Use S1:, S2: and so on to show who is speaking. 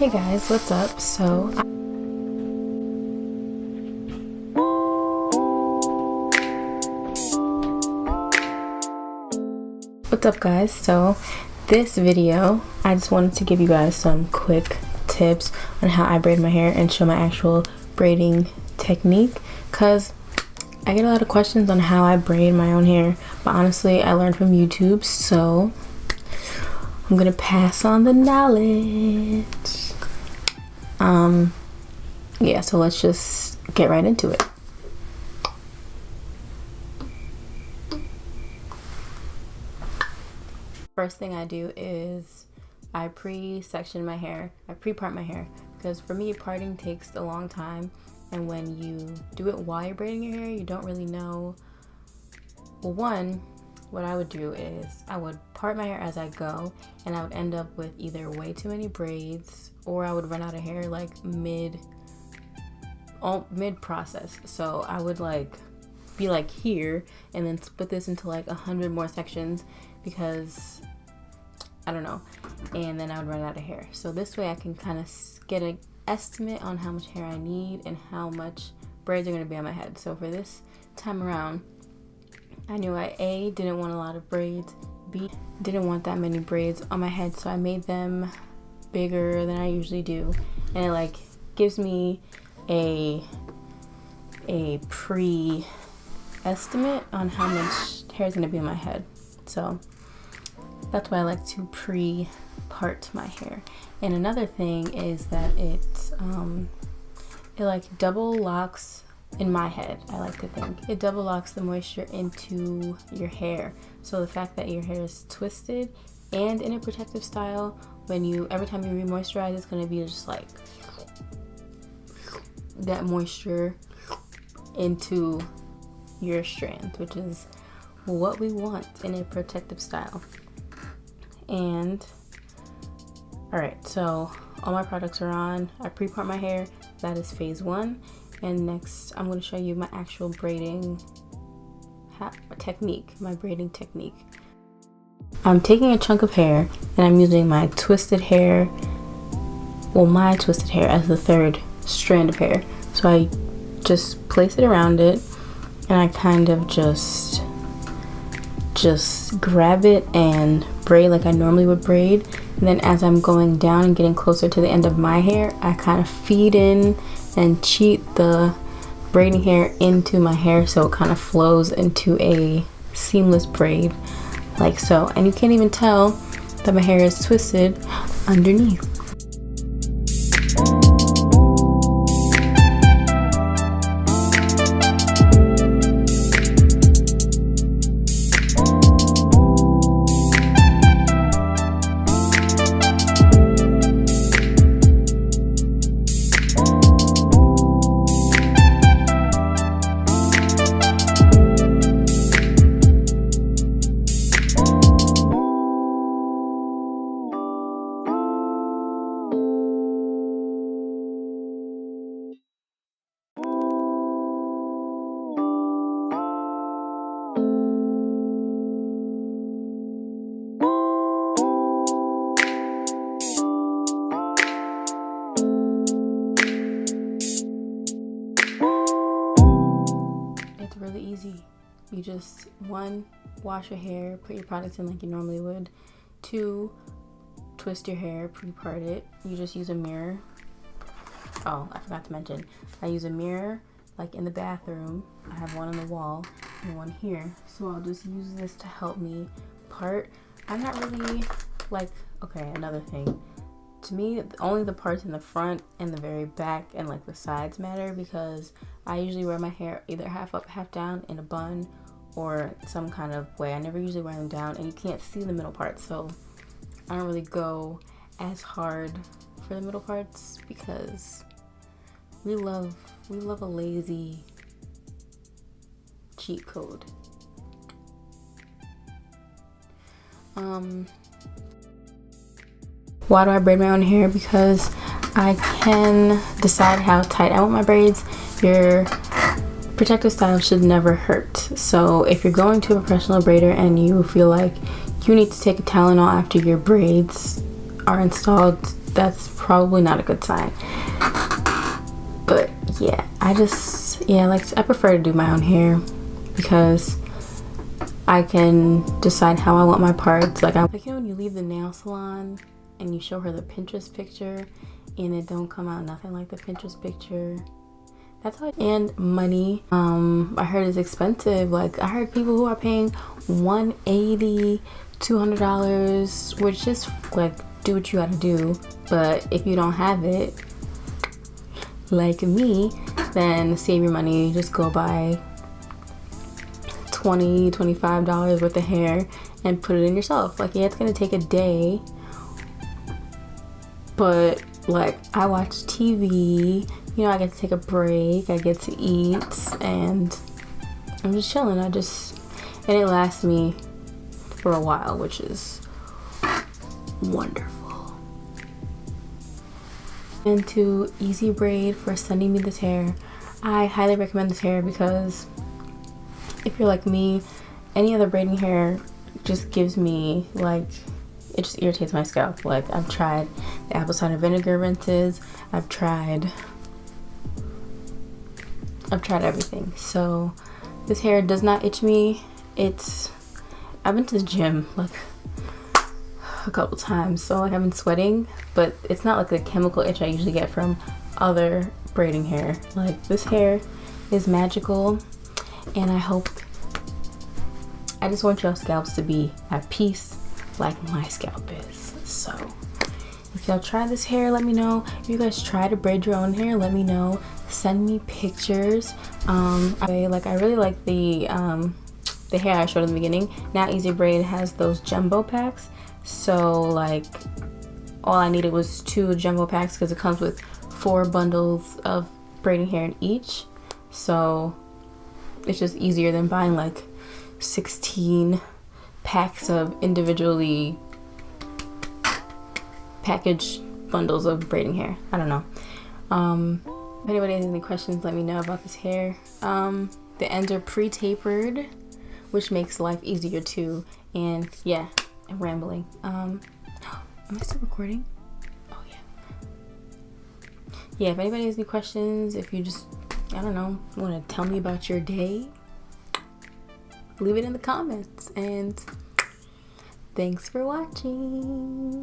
S1: Hey guys, what's up? So this video, I just wanted to give you guys some quick tips on how I braid my hair and show my actual braiding technique, because I get a lot of questions on how I braid my own hair, but honestly I learned from YouTube, so I'm gonna pass on the knowledge. Yeah, so let's just get right into it. First thing I do is I pre-section my hair. I pre-part my hair, because for me parting takes a long time, and when you do it while you're braiding your hair, you don't really know. Well, one, what I would do is I would part my hair as I go, and I would end up with either way too many braids, or I would run out of hair like mid process. So I would be like here and then split this into like 100 more sections, because I don't know, and then I would run out of hair. So this way I can kind of get an estimate on how much hair I need and how much braids are going to be on my head. So for this time around, I knew I didn't want a lot of braids, B, didn't want that many braids on my head, so I made them bigger than I usually do, and it gives me a pre-estimate on how much hair is going to be on my head. So that's why I like to pre-part my hair. And another thing is that it double locks, in my head, I like to think it double locks the moisture into your hair. So the fact that your hair is twisted and in a protective style, every time you re-moisturize, it's going to be just like that moisture into your strands, which is what we want in a protective style. And alright, so all my products are on. I pre-part my hair. That is phase one. And next I'm going to show you my actual braiding technique, my braiding technique. I'm taking a chunk of hair and I'm using my twisted hair as the third strand of hair. So I just place it around it, and I kind of just grab it and braid like I normally would braid. And then as I'm going down and getting closer to the end of my hair, I kind of feed in and cheat the braiding hair into my hair, so it kind of flows into a seamless braid like so. And you can't even tell that my hair is twisted underneath. Really easy. You just, one, wash your hair, put your products in like you normally would. Two, twist your hair, pre-part it. You just use a mirror. Oh, I forgot to mention, I use a mirror like in the bathroom. I have one on the wall and one here, so I'll just use this to help me part. I'm not really okay, another thing, to me only the parts in the front and the very back and like the sides matter, because I usually wear my hair either half up, half down in a bun or some kind of way. I never usually wear them down, and you can't see the middle part, so I don't really go as hard for the middle parts, because we love a lazy cheat code. Why do I braid my own hair? Because I can decide how tight I want my braids. Your protective style should never hurt. So if you're going to a professional braider and you feel like you need to take a Tylenol after your braids are installed, that's probably not a good sign. But yeah, I prefer to do my own hair because I can decide how I want my parts. Like when you leave the nail salon and you show her the Pinterest picture and it don't come out nothing like the Pinterest picture. That's how. And money, I heard it's expensive. Like I heard people who are paying $180, $200, which is like, do what you gotta do. But if you don't have it, like me, then save your money. Just go buy $20, $25 worth of hair and put it in yourself. Like, yeah, it's gonna take a day, but like I watch TV, you know, I get to take a break, I get to eat, and I'm just chilling. And it lasts me for a while, which is wonderful. And to Easy Braid for sending me this hair. I highly recommend this hair because if you're like me, any other braiding hair just gives me like, it just irritates my scalp. Like I've tried the apple cider vinegar rinses, I've tried everything. So this hair does not itch me. I've been to the gym like a couple times, so like I've been sweating, but it's not like the chemical itch I usually get from other braiding hair. Like this hair is magical, and I just want y'all scalps to be at peace like my scalp is. So if y'all try this hair, let me know. If you guys try to braid your own hair, let me know. Send me pictures. I really like the hair I showed in the beginning. Now Easy Braid has those jumbo packs, so like all I needed was 2 jumbo packs because it comes with 4 bundles of braiding hair in each, so it's just easier than buying like 16 packs of individually packaged bundles of braiding hair. I don't know. If anybody has any questions, let me know about this hair. The ends are pre-tapered, which makes life easier too. And yeah, I'm rambling. Am I still recording? Oh yeah. Yeah, if anybody has any questions, if you just, I don't know, want to tell me about your day, leave it in the comments. And thanks for watching.